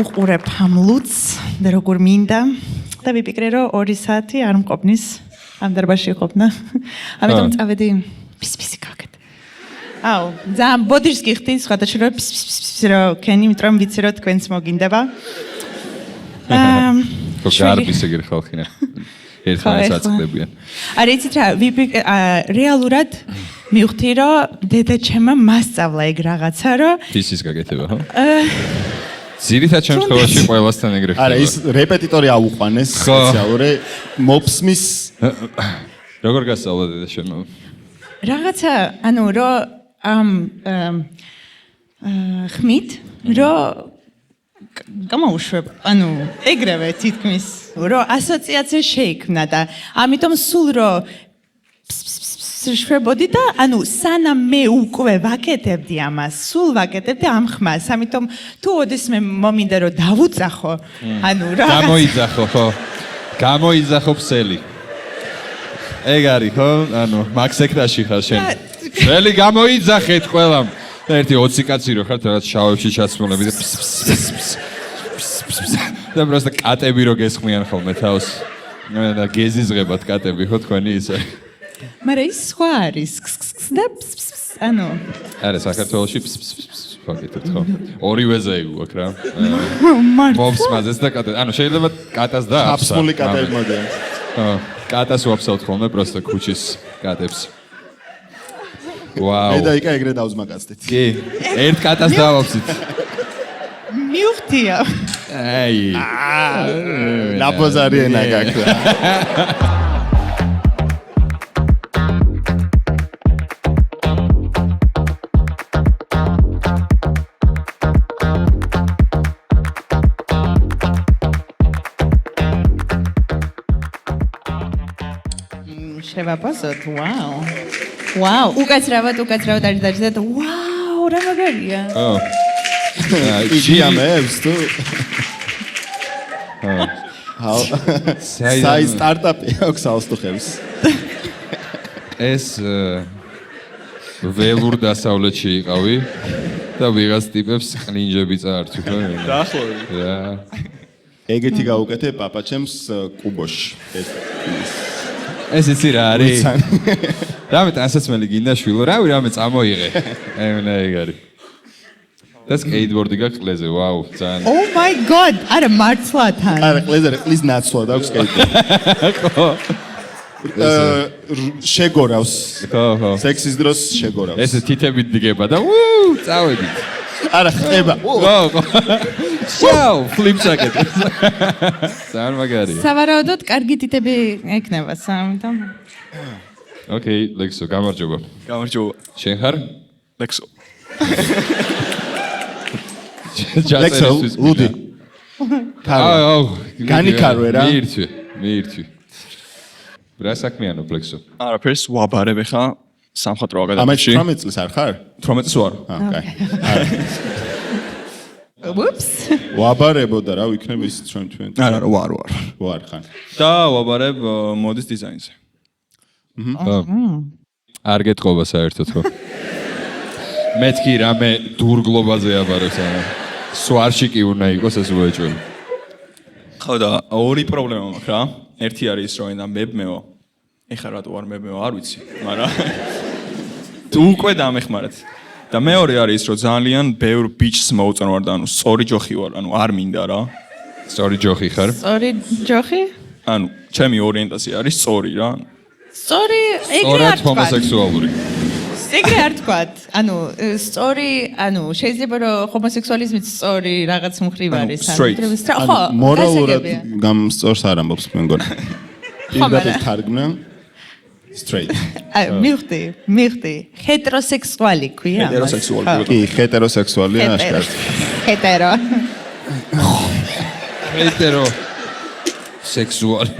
უყურებ ამ ლუც და როგორ მინდა და ვიფიქრე რომ 2 საათი არ მყოფნის ამ დარბაზში ყოფნა. ამიტომ წავედი პის-პისი გავაკეთე. აუ, ძალიან ბოდიშს გიხდი სხვადასხვა რომ პის-პის რო კენი მიტრომ ვიცი რომ თქვენს მოგინდება. გარბის ეგრე ხალხინა. ერთმანეთს აწყდებიან. არა იცით რა, რეალურად მივხვდი რომ დედაჩემმა მასწავლა ეგ რაღაცა რომ ფისის გაკეთება, ხო? ძირითადად შემთხვევაში ყველასთან ეგრე ხდება. არა, ის რეპეტიტორი აუყვანეს სპეციალური მოფსმის როგორ გასწავლა დედაჩემმა? რაღაცა, ანუ რომ ხმით რომ გამაუშვებ, ანუ ეგრევე თითქმის რომ ასოციაცია შეიქმნა და ამიტომ სულ რომ შვებოდი და ანუ სანამ მე უკვე ვაკეთებდი ამას, სულ ვაკეთებდი ამ ხმას, ამიტომ თუ ოდესმე მომინდა რომ დავუძახო, ანუ რა გამოიძახო, ხო? გამოიძახო ფსელი. ეგ არის, ხო? ანუ მაგ სექტაში ხარ შენ. ფსელი გამოიძახეთ ყველამ. ერთი 20 კაცი რო ხართ რაღაც შავებში ჩაცმულები და პროსტა კატები რო გესხმიან ხოლმე თავს. და გეზიზღებათ კატები ხო თქვენი ისე. მაგრამ ის სხვა არის და ანუ არა საქართველოში ფაქტობრივად ხო ორივეზე იქ რა მობს მაზეს და კატას ანუ შეიძლება კატას და აფსა აფსული კატები მოდიან ხო კატას ვაფსავთ ხოლმე პროსტა ქუჩის კატებს ვაუ მე და იკა ეგრე დავზმაკაცდით კი ერთ კატას დავაფსით მიუხდია აი ლაპოზარიენა გაქრა შევაპასოთ, ვაუ. ვაუ, უკაცრავად არის დაჭდეთ. ვაუ, რა მაგარია. ო. იამებს თუ. ჰაუ. საი სტარტაპი აქვს აუსტუხებს. ეს ველურ დასავლეთში იყავი და ვიღაც ტიპებს ყნინჯები წაართვი ხო? დაახლოებით. რა. ეგეთი გაუკეთე პაპაჩემს კუბოში. ეს იცი რა არის? რამე ტანსაცმელი გინდა შვილო, რავი რამე წამოიღე. ენა ეგ არის. და სკეიტბორდი გაქვს ყლეზე, ვაუ, ძალიან. Oh my god, არა მართლა თან. არა, ყლეზე ყლის ნაცვლა და აქვს სკეიტბორდი. ხო. შეგორავს. ხო. სექსის დროს შეგორავს. ეს თითებით დგება და ვუ, წავედით. არა, ხება. ხო. შაუ, ფლიპსაკეთ. ძალიან მაგარია. სავარაუდოდ კარგი თითები ექნება სამთან. ოკეი, ლექსო, გამარჯობა. გამარჯობა. შენ ხარ? ლექსო. ლექსო, ლუდი. აუ, განიკარვე რა. მიირთვი. რა საქმიანო ლექსო? არაფერს ვაბარებ ხა სამხატვრო აკადემიაში. აკადემიაში. 18 წლის არ ხარ? 18 წლის ვარ. ოკეი. Whoops. ვაბარებო და რა ვიქნები ის ჩვენ თქვენ. არა, ვარ. ვარ ხან. და ვაბარებ მოდის დიზაინზე. არ გეტყობა საერთოდ ხო? მეთქი რამე დურგლობაზე აბარებს არა. სვარში კი უნდა იყოს ეს უეჭველი. ხო და ორი პრობლემა მაქვს რა. ერთი არის რომ და მებმეო. ეხლა რატო არ მებმეო არ ვიცი, მაგრამ თუ უკვე დამეხმარეთ. და მეორე არის რომ ძალიან ბევრ ბიჭს მოუწონვარ და ანუ სწორი ჯოხი ვარ, ანუ არ მინდა რა. სწორი ჯოხი ხარ? სწორი ჯოხი? ანუ ჩემი ორიენტაცია არის სწორი რა. სწორი ეგრე სწორად არ თქვა. ჰომოსექსუალური. ეგრე არ თქვა. ანუ სწორი, ანუ შეიძლება რომ ჰომოსექსუალიზმიც სწორი რაღაც მხრივ არის. ხო, მორალურად გამსწორს არ ამბობს მე მგონი. პირდაპირ თარგმნა straight. მიხდი. ჰეტეროსექსუალი ქვია. ჰეტეროსექსუალი. კი, ჰეტეროსექსუალია აშკარად. ჰეტერო. ჰეტერო სექსუალი.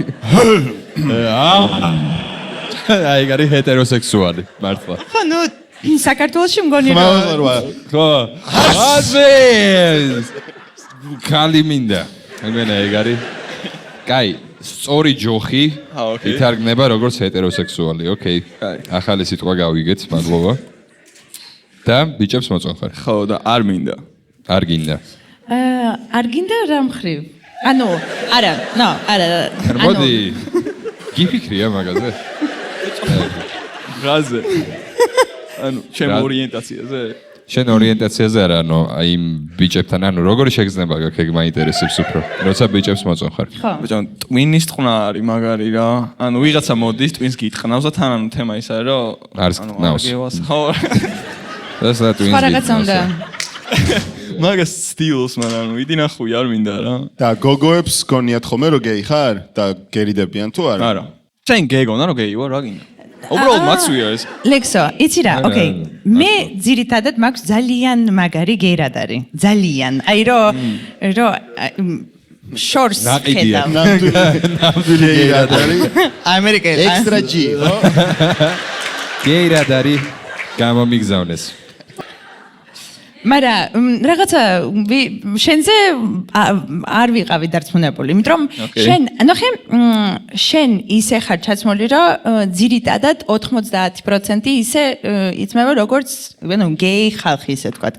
აი გარი ჰეტეროსექსუალი, მართლა. ხო, ნუ საქართველოში მგონი რომ ხო. აზე! კალი მინდა. მეგონა ეგ არის. კაი, სწორი ჯოხი ითარგმნება როგორც ჰეტეროსექსუალი, ოკეი. ახალი სიტყვა გავიგეთ, მადლობა. და ბიჭებს მოწონხარ. ხო და არ მინდა. არ გინდა. არ გინდა რა მხრივ? ანუ, არა, მოდი. გიფიქრია მაგაზე? რაზე? ანუ ჩემ ორიენტაციაზე? შენ ორიენტაციაზე არა, ანუ აი იმ ბიჭებთან, ანუ როგორი შეგრძნება გაქვს, ეგ მაინტერესებს უფრო. როცა ბიჭებს მოწონ ხარ. ხო. ბიჭო, ტვინის ტყნა არის მაგარი რა. ანუ ვიღაცა მოდის ტვინს გიტყნავს და თან ანუ თემა ის არის, რომ არის გტნავს. ხო. ეს რა ტვინს. სხვა რაღაცა უნდა. მაგას სტილს მან ანუ იდი ნახუი არ მინდა რა. და გოგოებს გონიათ ხოლმე რომ გეი ხარ და გერიდებიან თუ არა? არა. შენ გეგონა რომ გეი ვარ რა გინდა? უბრალოდ მაცვია ეს. ლექსო, იცი რა, ოკეი. მე ძირითადად მაქვს ძალიან მაგარი გეირადარი. ძალიან. აი რომ შორს ნაყიდია. ხედავ. ნამდვილი გეირადარი. ამერიკელი. ექსტრა ჯი, ხო? გეირადარი გამომიგზავნეს. მაგრამ რაღაცა შენზე არ ვიყავი დარწმუნებული, იმიტომ შენ, ანუ შენ ისე ხარ ჩაცმული, რომ ძირითადად 90% ისე იწმება როგორც, ანუ გეი ხალხი ისე თქვა,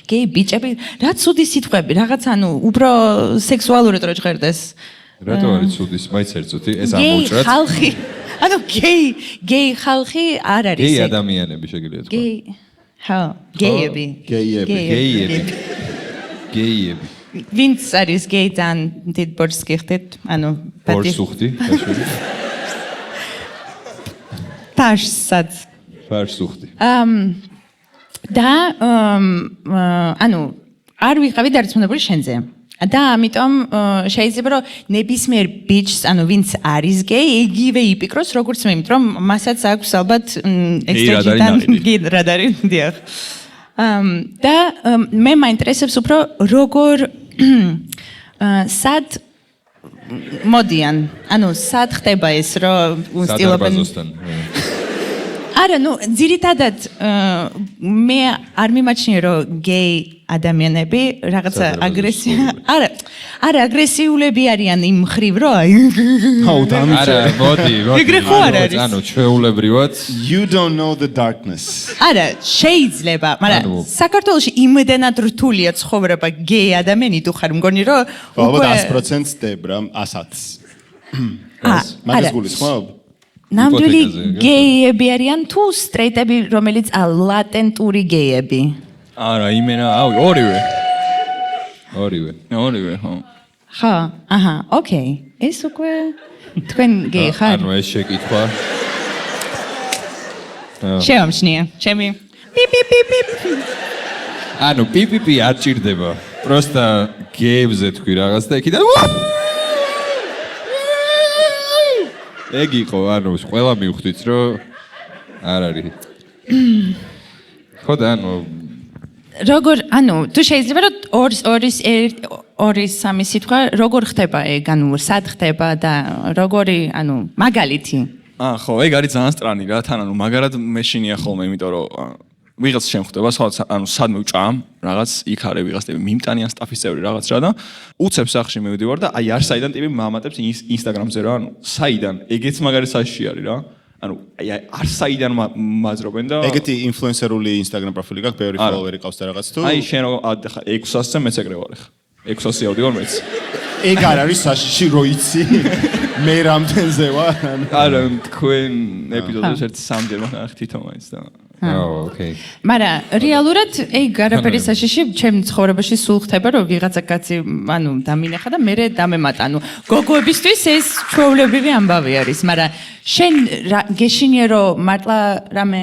გეი ბიჭები, რა ცუდი სიტყვები, რაღაც ანუ უფრო სექსუალურად რო ჟღერდეს. რატო არის ცუდის, მაინც ერთწუთი, ეს ამოუჭრათ. გეი ხალხი, ანუ გეი ხალხი არ არის გეი ეს. ადამიანები შეგიძლიათ თქვა. გეი ხო, გეიები. გეიები. ვინც არის გეი ძალიან დიდ ბორცს გიხდით, ანუ ბორცს უხდი, გაშვილი. ფარშსაც. ფარშს უხდი. და ანუ არ ვიყავი დარწმუნებული შენზე. და ამიტომ შეიძლება რომ ნებისმიერ ბიჭს, ანუ ვინც არის გეი, იგივე იპიკროს როგორც მე, იმიტომ რომ მასაც აქვს ალბათ ექსტრაჯიდან გეირადარი, დიახ. და მე მაინტერესებს უფრო როგორ სად მოდიან, ანუ სად ხდება ეს, რომ სტილობენ. არა, ნუ ძირითადად მე არ მიმაჩნია რომ გეი ადამიანები რაღაცა არა აგრესიულები არიან იმ მხრივ რომ არა მოდი ეგრე ხო არ არის ანუ ჩვეულებრივად You don't know the darkness. არა შეიძლება მაგრამ საქართველოში იმედენად რთულია ცხოვრება გეი ადამიანი თუ ხარ მგონი რომ ალბათ 100% დებ რა 100-ს. მაგას გულისხმობ? ნამდვილი გეიები არიან თუ სტრეიტები რომელიც ლატენტური გეიები? არა, იმენა, ორივე, ხო. ხო, აჰა, ოკეი. ეს უკვე თქვენ გეი ხარ? ანუ ეს შეკითხვა. შეამჩნია, ჩემი. ანუ პიპიპი არ ჭირდება. პროსტა გეებზე თქვი რაღაც და იქიდან ეგ იყო, ანუ ყველა მივხვდით, რომ არ არის. ხო და ანუ როგორ, ანუ თუ შეიძლება რომ ორი სამი სიტყვა როგორ ხდება ეგ, ანუ სად ხდება და როგორი, ანუ მაგალითი. ხო, ეგ არის ძალიან სტრანი რა, თან ანუ მაგარად მეშინია ხოლმე, იმიტომ რომ ვიღაც შემხვდება, ანუ სადმე ვჭამ, რაღაც იქ არის ვიღაც ტიპი მიმტანიან სტაფის წევრი რაღაც რა და უცებ სახში მივდივარ და აი არ საიდან ტიპი მამატებს ინსტაგრამზე რა, ანუ საიდან ეგეც მაგარი საშიში არის რა. ანუ აი არ საიდან მაძრობენ და ეგეთი ინფლუენსერული ინსტაგრამ პროფილი გაქვს, ბევრი ფოლოვერი ყავს და რაღაც თუ აი შენ რო 600-ზე მეც ეგრე ვარ ხა. 600 ავდივარ მეც. ეგ არ არის საშიში რო იცი. მე რამდენზე ვარ? არა, თქვენ ეპიზოდებს ერთ სამჯერ ვახახ თვითონ მაინც და ოკეი. მაგრამ რეალურად ეგ არაფერი საშიში ჩემ ცხოვრებაში სულ ხდება რომ ვიღაცა კაცი ანუ დამინეხა და მე დამემატა. ანუ გოგოებისთვის ეს ჩვეულებრივი ამბავი არის, მაგრამ შენ გეშინია რომ მართლა რამე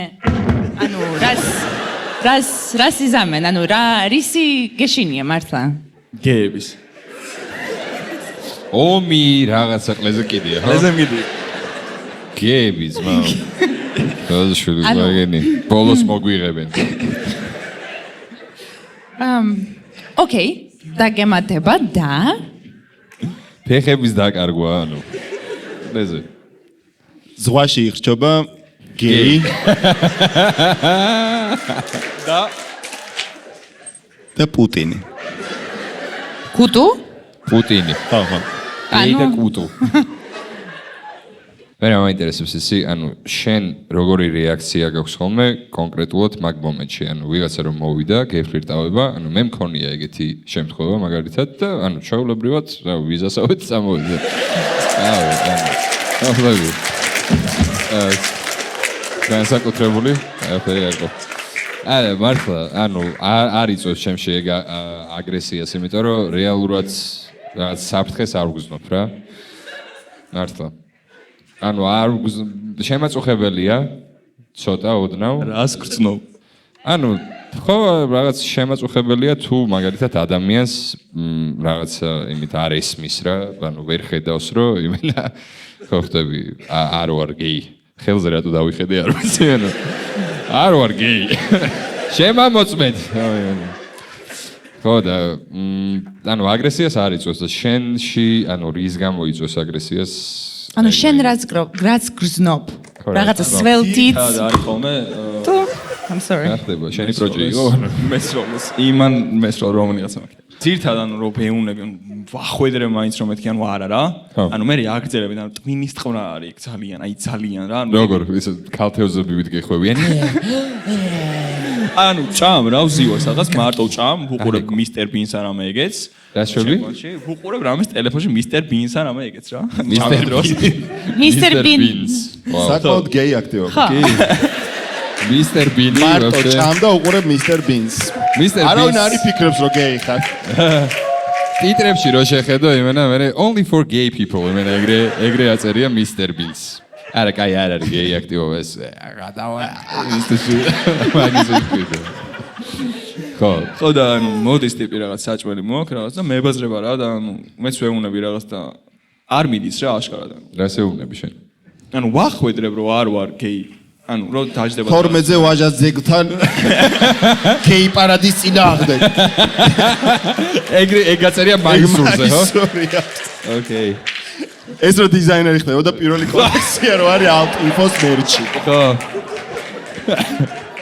ანუ რას იზამენ, ანუ რისი გეშინია მართლა? გეების. ომი რაღაცა ყლეზე კიდია, ხო? ყლეზე მიდია. გეების, მამა. გაზშვილი მაგენი. ბოლოს მოგვიღებენ. ოკეი, დაგემატება და ფეხების დაკარგვა, ანუ ყლეზე. ზღვაში იხრჩობა გეი და პუტინი. კუტუ? პუტინი. ხო. გეი და კუტუ. მე რა მაინტერესებს ისი, ანუ შენ როგორი რეაქცია გაქვს ხოლმე კონკრეტულად მაგ მომენტში, ანუ ვიღაცა რომ მოვიდა, გეფლირტავება, ანუ მე მქონია ეგეთი შემთხვევა მაგალითად და ანუ ჩაულებრივად, რა ვიზასავით წამოვიდა. ახლა განსაკუთრებული, აი ხო. არა, მართლა, ანუ არ იწვევს ჩემში ეგ აგრესიას, იმიტომ რომ რეალურად რაღაც საფრთხეს არ ვგზნობ რა. მართლა. ანუ არ შემაწუხებელია ცოტა ოდნავ. რას გრძნობ? ანუ ხო რაღაც შემაწუხებელია თუ მაგალითად ადამიანს რაღაც იმით არ ესმის რა, ანუ ვერ ხედავს რომ იმენა ხო ხდები არ ვარ გეი. ხელზე რატო დავიხედე არ ვიცი ანუ არ ვარ გეი. შემამოწმედ. ხო და ანუ აგრესიას არ იწვევს და შენში ანუ რის გამო იწვევს აგრესიას? ანუ შენ რაც გრძნობ რაღაცა სველთით და არის ხოლმე თუ I'm sorry. ხდება შენი პროჯექტი იყო მესროლეს იმან მესროლ რომელიღაცა მაგ ძირთად ანუ რო ბეუნები ვახვედრე მაინც რომ მეთქი ანუ არა რა ანუ მე აგრძელები და ტვინის ტყვრა არის ძალიან აი ძალიან რა ანუ როგორ ისე ქალთევზებივით გეხვევიან ანუ ჭამ რა ვზივარ სადაც მარტო ჭამ ვუყურებ მისტერ ბინს არამე ეგეც რა შვები ვუყურებ რამეს ტელეფონში მისტერ ბინს არამე ეგეც რა Mr. Bean. საკმაოდ გეი აქტივობა. ხო. მისტერ ბინი მარტო ჭამდა უყურებ მისტერ ბინს. არავინ არ იფიქრებს რომ გეი ხარ. ტიტრებში რო შეხედო იმენა მე only for gay people იმენა ეგრე აწერია მისტერ ბინს. არა, კაი არ არის გეი აქტივობა ეს. გადავა მაგის ვიყიდე. ხო და ანუ მოდის ტიპი რაღაც საჭმელი მოაქვს რაღაც და მებაზრება რა და ანუ მეც ვეუნები რაღაც და არ მიდის რა აშკარად. რას ეუბნები შენ? ანუ ვახვედრებ რომ არ ვარ გეი. ანუ რო დაждდება 12-ზე ვაჟას ძეგლთან გეი პარადის წინააღმდეგ. ეგ აწერია მაისურზე, ხო? ოკეი. ეს რო დიზაინერი ხდებოდა პირველი კოლექცია რო არის ალტ-ინფოს მერჩი. ხო.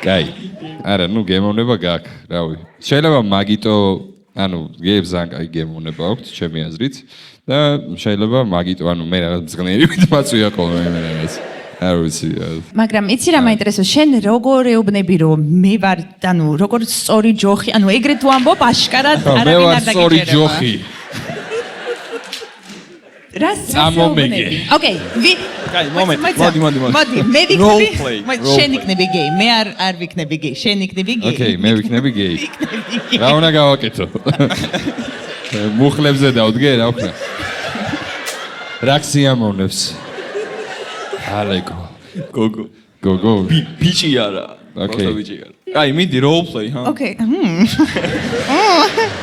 კაი. არა, ნუ გემოვნება გაქვს, რავი. შეიძლება მაგიტო, ანუ გეებს ან კაი გემოვნება აქვს, ჩემი აზრით და შეიძლება მაგიტო, ანუ მე რაღაც მძღნიერივით მაწვია ხოლმე მე რაღაც. არ ვიცი. მაგრამ იცი რა მაინტერესებს, შენ როგორ ეუბნები რომ მე ვარ, ანუ როგორ სწორი ჯოხი, ანუ ეგრე თუ ამბობ აშკარად არავინ არ დაგიჭერება. მე ვარ სწორი ჯოხი. რას წამომეგე. ოკეი, კაი, მოდი. მოდი, მე ვიქნები, შენ იქნები გეი, მე არ ვიქნები გეი, შენ იქნები გეი. ოკეი, მე ვიქნები გეი. რა უნდა გავაკეთო? მუხლებზე დავდგე, რა ვქნა? რა ქსიამოვნებს? ალეგო. გოგო. ბიჭი არა. ოკეი. ბიჭი არა. კაი, მიდი role play, ჰა? ოკეი.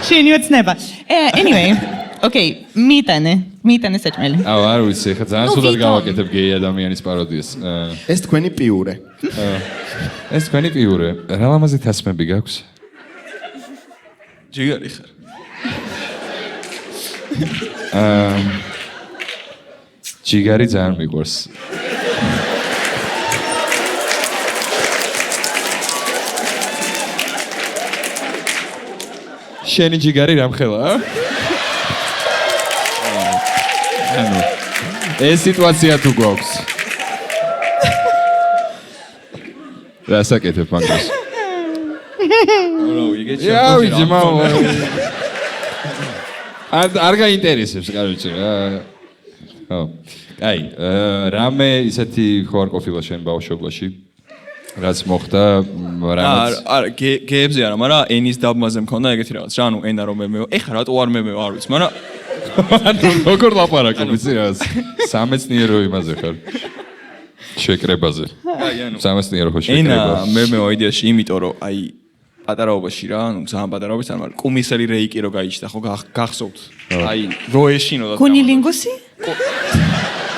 შენი ოცნება. Anyway, ოკეი, მიტანე საჭმელი. აუ, არ ვიცი, ხა ძალიან სულად გავაკეთებ გეი ადამიანის პაროდიას. ეს თქვენი პიურე. ეს თქვენი პიურე. რა ლამაზი თასმები გაქვს? ჯიგარი ხარ. ჯიგარი ძალიან მიყვარს. შენი ჯიგარი რამხელა? ანუ ეს სიტუაცია თუ გვაქვს. რასაკეთებ მაგას? რა ვიგეჩი? იაი, ძმაო. არ გაინტერესებს, კაროჩე რა. ხო. აი, რამე ისეთი ხო არ ყოფილა შენ ბავშვობაში? რაც მოხდა, რამაც არა, გეებზე არა, მაგრამ ენის დაბმაზე მქონდა ეგეთი რაღაც. რა, ანუ ენა რომ მე ეხა რატო არ მე არ ვიცი, მაგრამ როგორ ლაპარაკობ, იცი რა? სამეცნიერო იმაზე ხარ. შეკრებაზე. აი, ანუ სამეცნიერო ხო შეკრება. ენა მე იდეაში იმიტომ რომ აი პატარაობაში რა, ანუ ძალიან პატარაობაში არ მაგრამ კუმისელი რეიკი რო გაიჩნდა, ხო გახსოვთ? აი, რო ეშინოდა. კუნილინგუსი?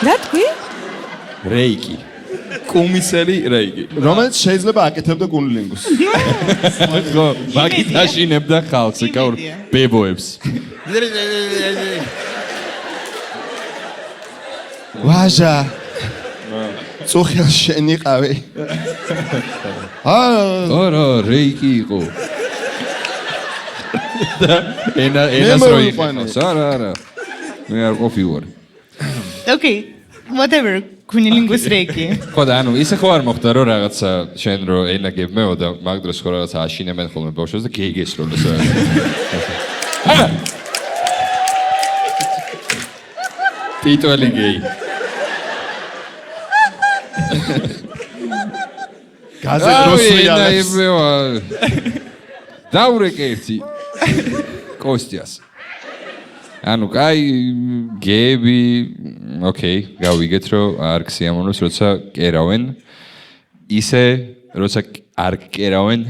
რა თქვი? რეიკი. კუმისელი რეიკი. რომელიც შეიძლება აკეთებდა კუნილინგუსს. ხო, მაგით აშინებდა ხალხს, ეკაურ ბებოებს. ვაჟა. წუხილ შენიყავი. არა, რეიკი იყო. ენას რო იყავს. არა. მე არ ყოფილვარ. ოკეი. whatever კუნილინგუსტრეიკი. ხო და ანუ ისე ხო არ მოხდა რომ რაღაცა შენ რო ენა გებმეო და მაგ დროს ხო რაღაცა აშინებენ ხოლმე ბავშვებს და გეიგესროლეს რა. ტიტველი გეი. გაზე რუსული ალებს. დაურეკერცი. კოსტიას. ანუ კაი გეები, ოკეი, გავიგეთ რომ არ ქსიამოვნებს როცა კერავენ. ისე როცა არ კერავენ,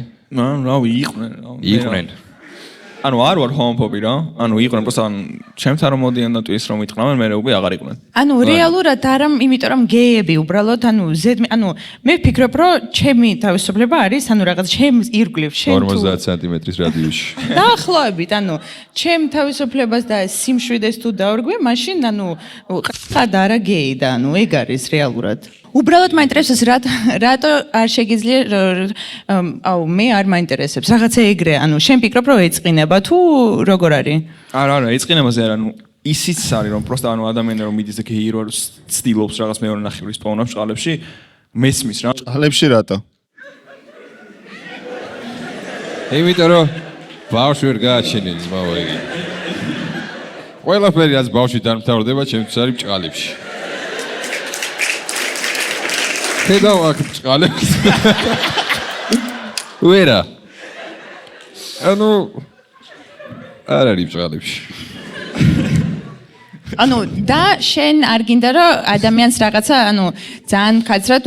იყვნენ. ანუ არ ვარ ჰომოფობი რა. ანუ იყვნენ просто ჩემთან რომ მოდიან და ტვის რომ იტყნავენ, მე უკვე აღარ იყვნენ. ანუ რეალურად არა, იმიტომ რომ გეები უბრალოდ ანუ მე ვფიქრობ რომ ჩემი თავისუფლება არის, ანუ რაღაც ჩემს ირგვლივ შენ 50 სანტიმეტრის რადიუსში. დაახლოებით, ანუ ჩემ თავისუფლებას და სიმშვიდეს თუ დავრგვე, მაშინ ანუ ყად არა გეი და ანუ ეგ არის რეალურად. უბრალოდ მაინტერესებს რატო არ შეგიძლია აუ მე არ მაინტერესებს რაღაცა ეგრე, ანუ შენ ფიქრობ რომ ეწყინება თუ როგორ არის? არა, ეწყინებაზე არა, ანუ ისიც არის რომ просто ანუ ადამიანი რომ მიდის და გეი რო ცდილობს რაღაც მეორე ნახევრის პოვნავს ჭყალებში, მესმის რა. ჭყალებში რატო? იმიტომ რომ ბავშვი ვერ გააჩენილი ძმაო იგი. ყველაფერი რაც ბავშვი დამთავრდება, ჩემთვის არის ჭყალებში. ხედავ აქ ჭყალებს. ვერა. ანუ არ არის ჭყალებში. ანუ და შენ არ გინდა რომ ადამიანს რაღაცა ანუ ძალიან კაცრად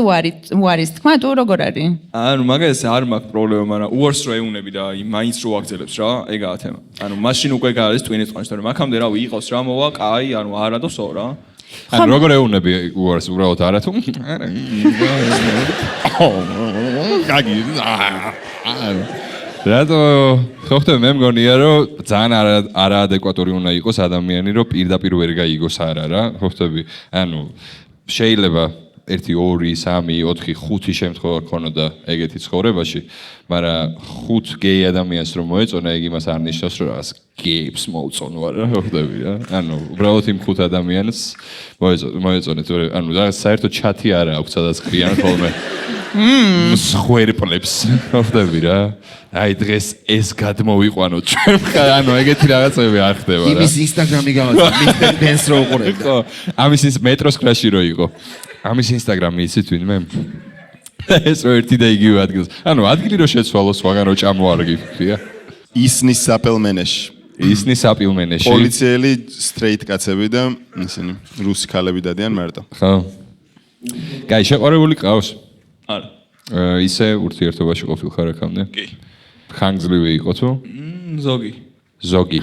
უარის თქმა თუ როგორ არის? ანუ მაგას არ მაქვს პრობლემა, მაგრამ უარს რო ეუნები და მაინც რო აგძელებს რა, ეგაა თემა. ანუ მაშინ უკვე გაარის ტვინის წყანში, რომ აქამდე რავი იყოს რა მოვა, კაი, ანუ არა და სო რა. ანუ როგორ ეუნები უარს უბრალოდ არა თუ? გაგი. რატო ხოხტე მე მგონია რომ ძალიან არაადეკვატური უნდა იყოს ადამიანი რომ პირდაპირ ვერ გაიგოს არა რა ხოხტები ანუ შეიძლება 1 2 3 4 5 შემთხვევა ქონოდა ეგეთი ცხოვრებაში მაგრამ 5 გეი ადამიანს რომ მოეწონა ეგ იმას არ ნიშნავს რომ რაღაც გეებს მოუწონო რა ხოხტები რა ანუ უბრალოდ იმ 5 ადამიანს მოეწონეთ ანუ რაღაც საერთოდ ჩათი არა აქვს სადაც ხრიან ხოლმე მსხვერპლებს ხოხტები რა აი დღეს ეს გადმოვიყვანოთ ჩვენ ანუ ეგეთი რაღაცები არ ხდება რა იმის ინსტაგრამი გავაწერე მისტერ ბენს რო უყურებდა ხო ამის მეტროს კრაში რო იყო ამის ინსტაგრამი იცით ვინმე ეს რო ერთი და იგივე ადგილს ანუ ადგილი რო შეცვალო სხვაგან რო ჭამოარგიფია ისნის საპელმენეში ისნის საპილმენეში პოლიციელი სტრეით კაცები და ისინი რუსი ქალები დადიან მარტო ხო კაი შეყარებული ყავს არა ისე ურთიერთობაში ყოფილ ხარ აქამდე კი ხანგრძლივი იყო თუ ზოგი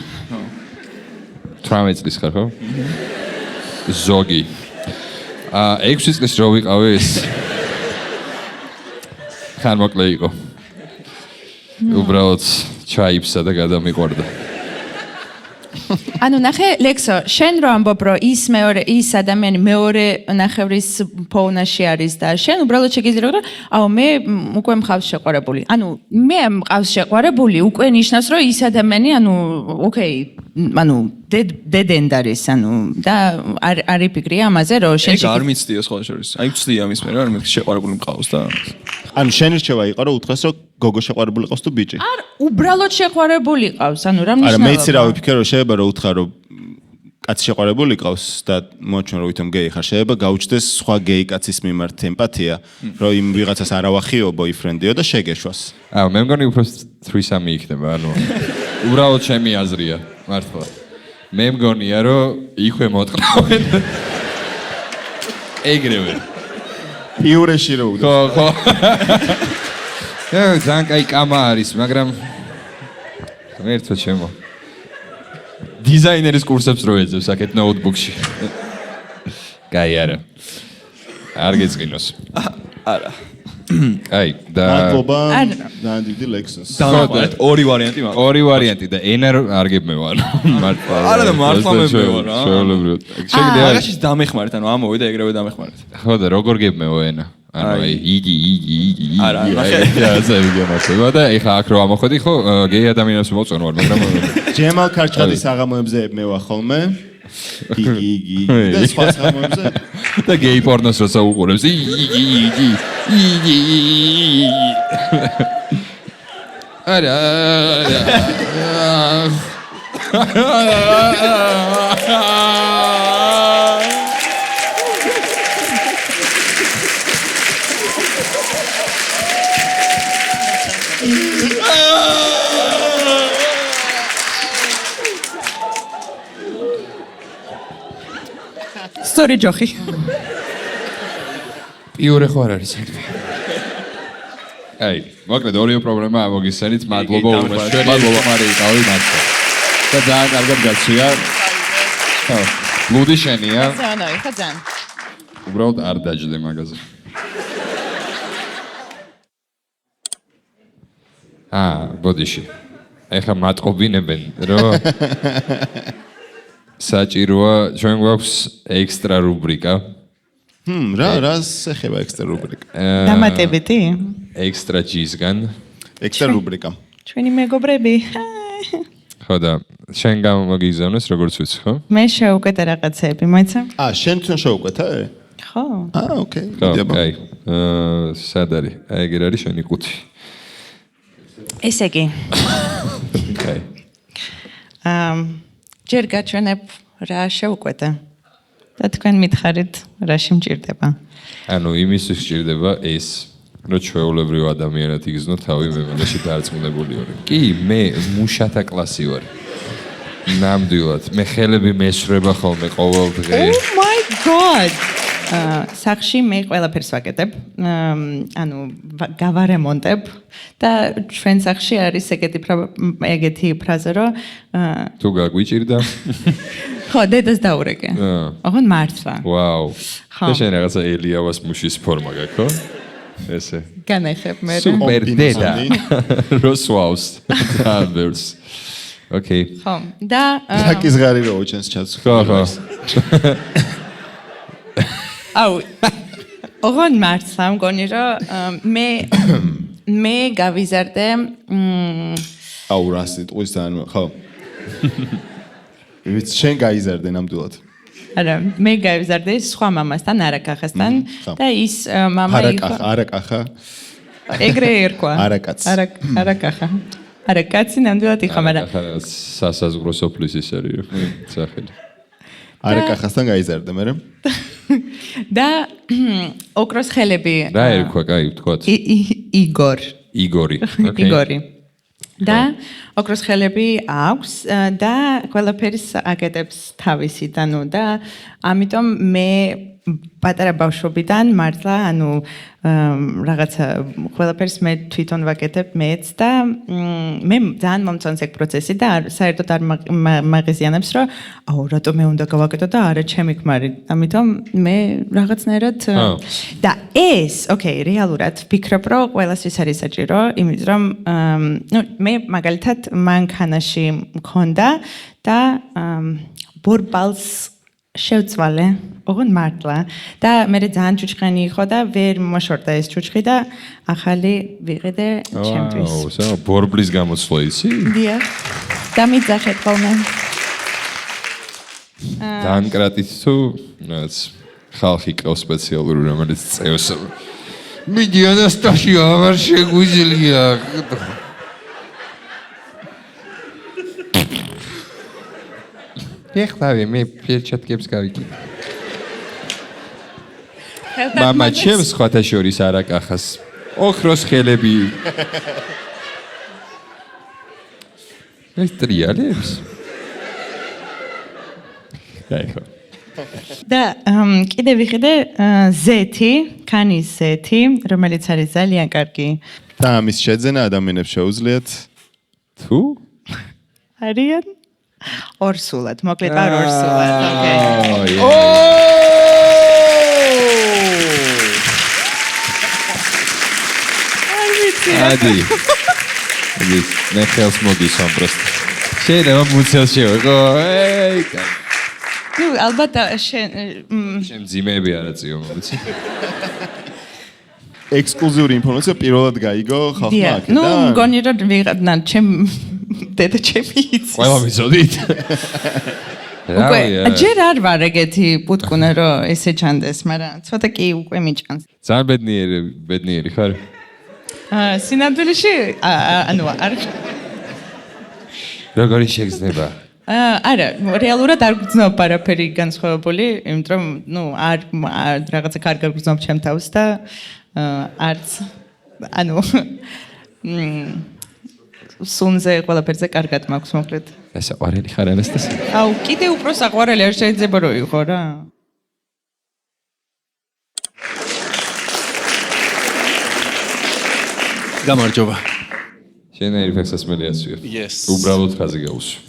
18 წლის ხარ ხო ზოგი 6 წლის რო ვიყავი ეს ხანმოკლე იყო უბრალოდ ჩაიფსა და გადამიყვარდა ანუ ნახე ლექსო შენ რო ამბობ რომ ის ადამიანი მეორე ნახევრის ფოვნაში არის და შენ უბრალოდ შეგიძლია რომ აუ მე უკვე მყავს შეყვარებული ანუ მე მყავს შეყვარებული უკვე ნიშნავს რომ ის ადამიანი ანუ ოკეი ანუ დედენდ არის ანუ და არ იფიქრია ამაზე რომ შენ ეგ არ მიცდია სხვა შორის აი ვცდია მის მე რა მე შეყვარებული მყავს და ანუ შენ რჩევა იყო რომ უთხრეს რომ გოგო შეყვარებული ყავს თუ ბიჭი არ უბრალოდ შეყვარებული ყავს ანუ რა მნიშვნელობა არა მეც რა ვიფიქრე რომ შეიძლება რომ უთხრა რომ კაცი შეყვარებული ყავს და მოაჩვენ რომ ვითომ გეი ხარ შეიძლება გაუჩნდეს სხვა გეი კაცის მიმართ ემპათია რომ იმ ვიღაცას არ ავახიო ბოიფრენდიო და შეგეშვას მე მგონი უფრო 3-3 იქნება ანუ უბრალოდ ჩემი აზრია მართლა მე მგონია რომ იქვე მოტყრავენ ეგრევე იურეში რო ხო ძალიან კაი კამა არის მაგრამ ერთო ჩემო დიზაინერის კურსებს რო ეძებს აქეთ ნოუთბუქში კაი არა არ გეწყინოს არა კაი და მადლობა დანდიდი ლექსოს დამაყარეთ ორი ვარიანტი მაქვს ორი ვარიანტი და ენა არ გებმევარ მართლა არა და მართლა მებმევა რა შეულებრივად შეგიძლია აგაში დამეხმარეთ ანუ ამოვიდა ეგრევე დამეხმარეთ ხო და როგორ გებმევო ენა ანუ იგი არა ნახე ასე ვიგემართება და ეხა აქ რო ამოხვედი ხო გეი ადამიანებს მოწონვარ მაგრამ ჯემალ ქარჩხადის საღამოებზე ებმევა ხოლმე იგი და სხვა სამოებზე. და გეი პორნოს როცა უყურებს. იგი. არა. სწორი ჯოხი. პიურე ხო არ არის საერთოდ. აი, მოკლედ ორი პრობლემა მოგისცენით, მადლობა უმეტეს. მადლობა მარია, გავი მადლობა. და ძალიან კარგად გაცვია. ხო, ლუდი შენია. ზანოი, ხო ძალიან. უბრალოდ არ დაждდე მაგაზე. ბოდიში. ეხლა მატყობინებენ, რომ საჭიროა ჩვენ გვაქვს ექსტრა რუბრიკა. რას ეხება ექსტრა რუბრიკა? დამატებითი? ექსტრა ჯისგან. ექსტრა რუბრიკა. ჩვენი მეგობრები. ხო და შენ გამოგიგზავნეს როგორც ვიცი, ხო? მე შევუკეთე რაღაცები, მოიცა? შენ თვითონ შევუკვეთა? ხო. ოკეი. აი, სად არის? აი, ეგ არის შენი ყუთი. ესე იგი. აი. ჯერ გაჩვენებ რა შევუკვეთე. და თქვენ მითხარით რაში მჭირდება. ანუ იმისთვის სჭირდება ეს, რომ ჩვეულებრივ ადამიანად იგზნო თავი მემონაში დარწმუნებული ვარ. კი, მე მუშათა კლასი ვარ. ნამდვილად, მე ხელები მესვრება ხოლმე ყოველ დღე. Oh my god. სახში მე ყველაფერს ვაკეთებ. ანუ გავარემონტებ და ჩვენ სახში არის ეგეთი ფრაზა, რომ თუ გაგვიჭირდა? ხო, დედას დაურეკე. ოღონდ მართლა. ვაუ. ხო. და შენ რაღაცა ელიავას მუშის ფორმა გაქვს, ხო? ესე. განახებ მე. სუპერ დედა. როსვავს. ამბერს. ოკეი. ხო. და რაკის ღარი რო უჩენს ჩats. ხო, ხო. აუ. ოღონდ მართლა მგონი რომ მე გავიზარდე აუ რასი ტყვის ძალიან ხო. ვიცი შენ გაიზარდე ნამდვილად. არა, მე გავიზარდე სხვა მამასთან, არაკახასთან და ის მამა იყო არაკახა. ეგრე ერქვა. არაკაც. არაკახა. არაკაცი ნამდვილად იყო, მაგრამ სასაზღვრო სოფლის ის არის სახელი. არაკახასთან გაიზარდე მე. და ოქროს ხელები. რა ერქვა, კაი, ვთქვათ. იგორი. ოკეი. იგორი. და ოქროს ხელები აქვს და ყველაფერს აკეთებს თავისით, ანუ და ამიტომ მე პატარა ბავშვობიდან მართლა, ანუ რაღაცა ყველაფერს მე თვითონ ვაკეთებ მეც და მე ძალიან მომწონს ეგ პროცესი და საერთოდ არ მაღიზიანებს, რომ აუ რატომ მე უნდა გავაკეთო და არა ჩემი ქმარი. ამიტომ მე რაღაცნაირად და ეს, ოკეი, რეალურად ვფიქრობ, რომ ყველასთვის არის საჭირო, იმიტომ რომ ნუ მე მაგალითად მანქანაში მქონდა და ბორბალს შევწვალე, ოღონდ მართლა და მე ძალიან ჩუჩხენი იყო და ვერ მოშორდა ეს ჩუჩხი და ახალი ვიყიდე ჩემთვის. აუ, სა ბორბლის გამოცვლა იცი? დიახ. დამიძახეთ ხოლმე. დანკრატით თუ რაც ხალხი ყავს სპეციალური რომელიც წევს. მიდი ანასტასია, აღარ შეგვიძლია. ეხლავე მე პერჩატკებს გავიკიდე. მამა ჩემს სხვათა შორის არაკახას. ოქროს ხელები. ეს ტრიალებს. დაიხო. და კიდე ვიყიდე ზეთი, კანის ზეთი, რომელიც არის ძალიან კარგი. და ამის შეძენა ადამიანებს შეუძლიათ თუ არიან ორსულად, მოკლედ არ ორსულად, ოკეი. ადი. მე ხელს მოგისვამ პროსტ. შეიძლება მუცელს შევეღო. ეი. ნუ ალბათ შენ ძიმეები არ აწიო მოგიცი. ექსკლუზიური ინფორმაცია პირველად გაიგო ხალხმა აქედან. ნუ მგონი რომ ვიღებნა ჩემ დედა ჩემი იცის. ყველა მიწოდით. უკვე ჯერ არ ვარ ეგეთი პუტკუნა რომ ესე ჩანდეს, მაგრამ ცოტა კი უკვე მიჭანს. ძალიან ბედნიერი ხარ? სინამდვილეში ანუ არ როგორი შეგრძნება? არა, რეალურად არ გძნობ არაფერი განსხვავებული, იმიტომ რომ არ რაღაცა კარგად გძნობ ჩემ თავს და არც ანუ სუნზე ყველაფერზე კარგად მაქვს მოკლედ. საყვარელი ხარ ანასტასია? აუ, კიდე უფრო საყვარელი არ შეიძლება რომ იყო რა. გამარჯობა. შენერი ფექსასმელიას ვიო. Yes. უბრალოდ ხაზი გაუსვა.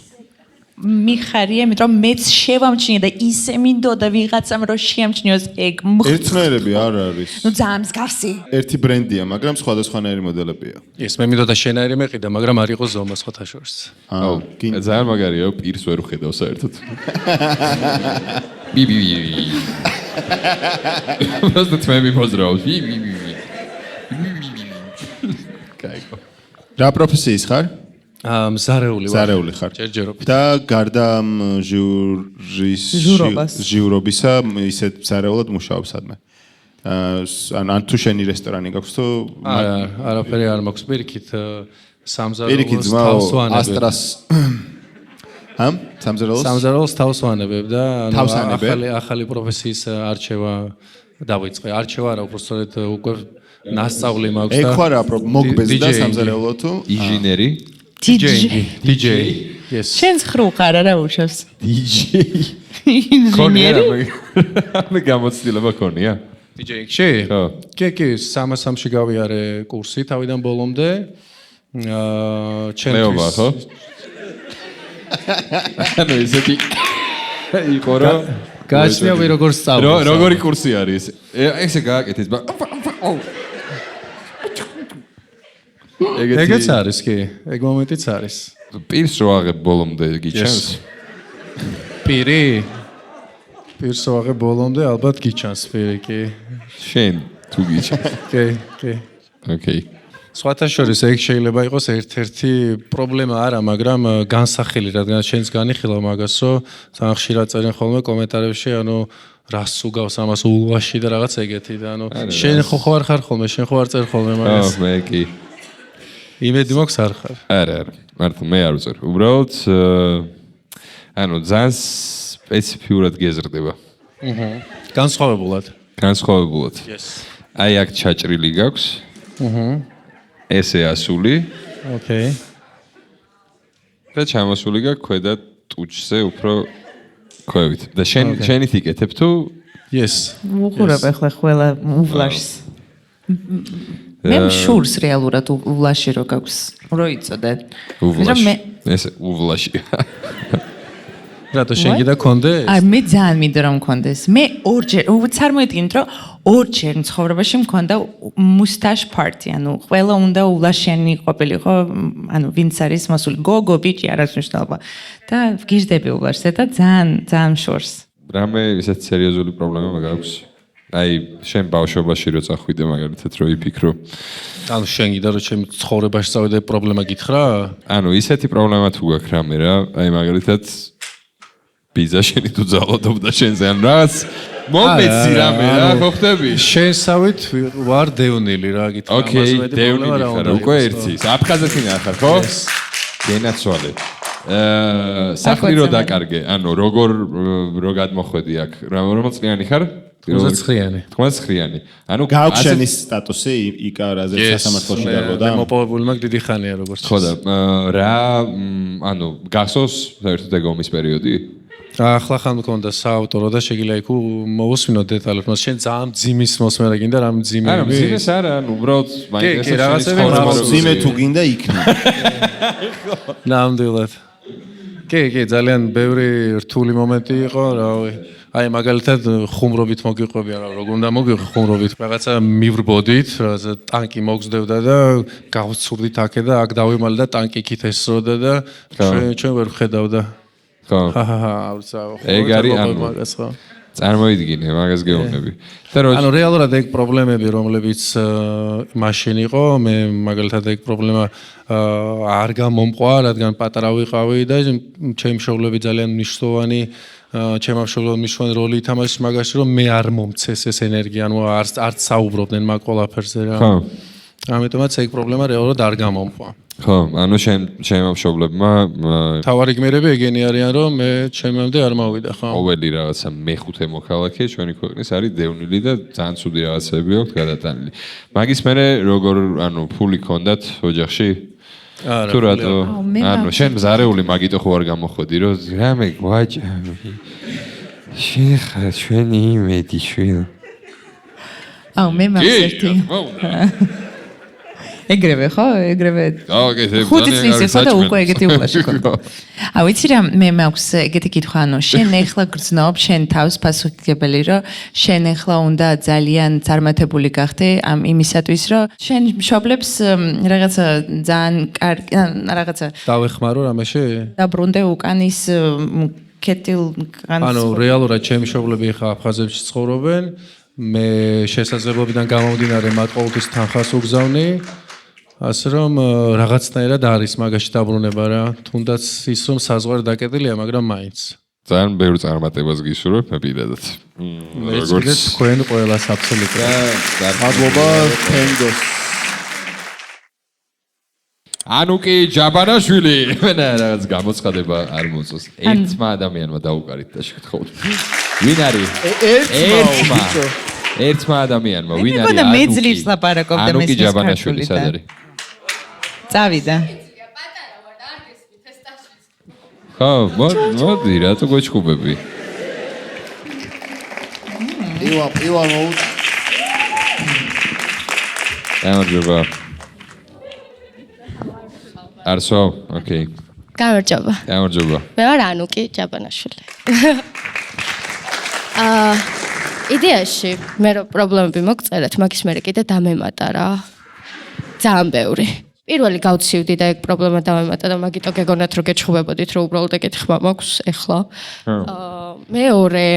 მიხარია, იმიტომ რომ მეც შევამჩნიე და ისე მინდოდა ვიღაცამ რომ შეამჩნიოს ეგ. ერთნაირები არ არის. ნუ ძალიან მსგავსი. ერთი ბრენდია, მაგრამ სხვადასხვანაირი მოდელებია. ეს მე მინდოდა შენაირი მეყიდა, მაგრამ არ იყო ზომა სხვათა შორის. აუ, ძალიან მაგარია, პირს ვერ ვხედავ საერთოდ. ბიბი. просто თმები მოძრაობს. ბიბი. კაიკო. რა პროფესიის ხარ? მზარეული ვარ. ზარეული ხარ. ჯერჯერობით. და გარდა ჟიურობისა, ისეთ ზარეულად მუშაობ სადმე. ან თუ შენი რესტორანი გაქვს თუ არაფერი არ მაქვს პირიქით პირიქით სამზარეულოს ძმაო თავს ვანებებ. ასტრას სამზარეულოს თავს ვანებებ და თავს ანებებ? ახალი პროფესიის არჩევა დავიწყე. არჩევა არა, უბრალოდ უკვე ნასწავლი მაქვს და ეგ ხარ მოგბეზდა სამზარეულო თუ ინჟინერი? DJ. Yes. შენს ხრუ ხარ არა უშავს. ქონია მე გამოცდილება ქონია? DJ-ში? ხო. კი, 300-ში გავიარე კურსი თავიდან ბოლომდე. მეობა, ხო? ანუ ისეთი იყო რომ გააჩნიავი როგორ სწავლობ. როგორი კურსი არის? ესე გააკეთეთ, ეგეც არის კი, ეგ მომენტიც არის. პირს რო აღებ ბოლომდე გიჩანს? პირს რო აღებ ბოლომდე ალბათ გიჩანს პირი კი. შენ თუ გიჩანს? კი. ოკეი. სხვათა შორის ეგ შეიძლება იყოს ერთ-ერთი პრობლემა არა, მაგრამ განსახილი, რადგან შენს განიხილავ მაგას, რომ ძალიან ხშირად წერენ ხოლმე კომენტარებში, ანუ რას უგავს ამას ულვაში და რაღაც ეგეთი და ანუ შენ ხო არ ხარ ხოლმე, შენ ხო არ წერ ხოლმე მაგას. მე კი. იმედი მაქვს არ ხარ. არა, მართლა მე არ ვწერ. უბრალოდ ანუ ძალიან სპეციფიურად გეზრდება. განსხვავებულად. Yes. აი აქ ჩაჭრილი გაქვს. ესე ასული. ოკეი. და ჩამოსული გაქვს ქვედა ტუჩზე უფრო ქვევით. და შენით იკეთებ თუ Yes. უყურებ ახლა ყველა ულაშს. მე მშურს რეალურად ულაში რო გაქვს. რო იწოდე. ულაში. ესე ულაში. რატო შენ გიდა კონდე? აი მე ძალიან მინდა რომ მქონდეს. მე ორჯერ წარმოიდგინეთ რომ ორჯერ ცხოვრებაში მქონდა მუსტაშ პარტი, ანუ ყველა უნდა ულაშიანი ყოფილიყო, ანუ ვინც არის მოსული გოგო, ბიჭი არასნიშნულობა. და ვგიჟდები ულაშზე და ძალიან მშურს. რამე ისეთ სერიოზული პრობლემა გაქვს? აი შენ ბავშვობაში რო წახვიდე მაგალითად რო იფიქრო. ანუ შენ გიდა რომ ჩემი ცხოვრებაში წავიდე პრობლემა გითხრა? ანუ ისეთი პრობლემა თუ გაქვს რამე რა, აი მაგალითად ბიზა შენი თუ ძალადობდა შენზე ან რაღაც მომეცი რამე რა ხო ხდები? შენსავით ვარ დევნილი რა გითხრა. ოკეი, დევნილი ხარ, უკვე ერთი. აფხაზეთი ნახარ, ხო? გენაცვალე. სახლი რო დაკარგე, ანუ რო გადმოხვედი აქ, რომელ წლიანი ხარ? 99-იანი. 99-იანი. ანუ გაქვს შენი სტატუსი იქ რაზეც სასამართლოში დარბოდა? მე მოპოვებული მაგ დიდი ხანია როგორც. ხო და რა ანუ გახსოვს საერთოდ ეგ ომის პერიოდი? ახლა ხან მქონდა საავტორო და შეგიძლია იქ მოვუსმინო დეტალებს, მაგრამ შენ ძალიან ძიმის მოსმენა გინდა რამ ძიმები? არა, ძიმეს არა, ანუ უბრალოდ რაღაცები ძიმე თუ გინდა იქნა. ნამდვილად. კი, ძალიან ბევრი რთული მომენტი იყო, რავი. აი მაგალითად ხუმრობით მოგიყვები არა, როგორ უნდა მოგიყვი ხუმრობით. რაღაცა მივრბოდით, რაღაცა ტანკი მოგზდევდა და გავცურდით აქე და აქ დავიმალე და ტანკი იქით ესროდა და ჩვენ ვერ ვხედავდა. ხო. ჰაჰა, აუცაო. ეგ არის ანუ წარმოიდგინე მაგას გეუბნები. და ანუ რეალურად ეგ პრობლემები, რომლებიც მაშინ იყო, მე მაგალითად ეგ პრობლემა არ გამომყვა, რადგან პატარა ვიყავი და ჩემი მშობლები ძალიან მნიშვნელოვანი ჩემმა მშობლებმა მნიშვნელოვანი როლი ითამაშეს მაგაში, რომ მე არ მომცეს ეს ენერგია, ანუ არც საუბრობდნენ მაგ ყველაფერზე რა. ხო. ამიტომაც ეგ პრობლემა რეალურად არ გამომყვა. ხო, ანუ ჩემმა მშობლებმა თავარი გმირები ეგენი არიან, რომ მე ჩემამდე არ მოვიდა, ხო? ყოველი რაღაცა მეხუთე მოქალაქე ჩვენი ქვეყნის არის დევნილი და ძალიან ცუდი რაღაცები აქვს გადატანილი. მაგის მერე როგორ ანუ ფული ქონდათ ოჯახში? არა. თუ რატო? ანუ შენ მზარეული მაგიტო ხო არ გამოხვედი, რომ რამე გვაჭამი. შეხა ჩვენი იმედი შვილ. აუ მე მაქვს ერთი. ეგრევე ხო? ეგრევე. ხუთი წლის ხო და უკვე ეგეთი უყაში ხო? აუ იცი რა მე მაქვს ეგეთი კითხვა, ანუ შენ ეხლა გრძნობ შენ თავს პასუხისმგებელი, რომ შენ ეხლა უნდა ძალიან წარმატებული გახდე ამ იმისათვის, რომ შენ მშობლებს რაღაცა ძალიან კარგი რაღაცა დავეხმარო რამეში? დაბრუნდე უკან ის კეთილ განს ანუ რეალურად ჩემი მშობლები ხა აფხაზეთში ცხოვრობენ. მე შესაძლებლობიდან გამომდინარე მათ ყოველთვის თანხას უგზავნი. ასე რომ რაღაცნაირად არის მაგაში დაბრუნება რა. თუნდაც ის რომ საზღვარი დაკეტილია, მაგრამ მაინც. ძალიან ბევრ წარმატებას გისურვებ მე პირადად. როგორც თქვენ ყველას აბსოლუტურად. მადლობა თენგოს. ანუკი ჯაბანაშვილი. მე რაღაც გამოცხადება არ მოწოს. ერთმა ადამიანმა დაუკარით და შეგთხოვთ. ვინ არის? ერთმა ადამიანმა ვინ არის? მეგონა მე ძლივს ლაპარაკობდა ანუკი მესმის ჯაბანაშვილი სად არის? წავიდა. ხო, მოდი, რატო გვეჩხუბები? იوان მოუ. გამარჯობა. არსო, ოკეი. გამარჯობა. გამარჯობა. მე ვარ ანუკი ჯაბანაშვილი. იდეაში მე რო პრობლემები მოგწერეთ, მაგის მერე კიდე დამემატა რა. ძალიან ბევრი. პირველი გავცივდი და ეგ პრობლემა დამემატა და მაგიტო გეგონათ რომ გეჩხუბებოდით რომ უბრალოდ ეგეთი ხმა მაქვს ეხლა. მეორე,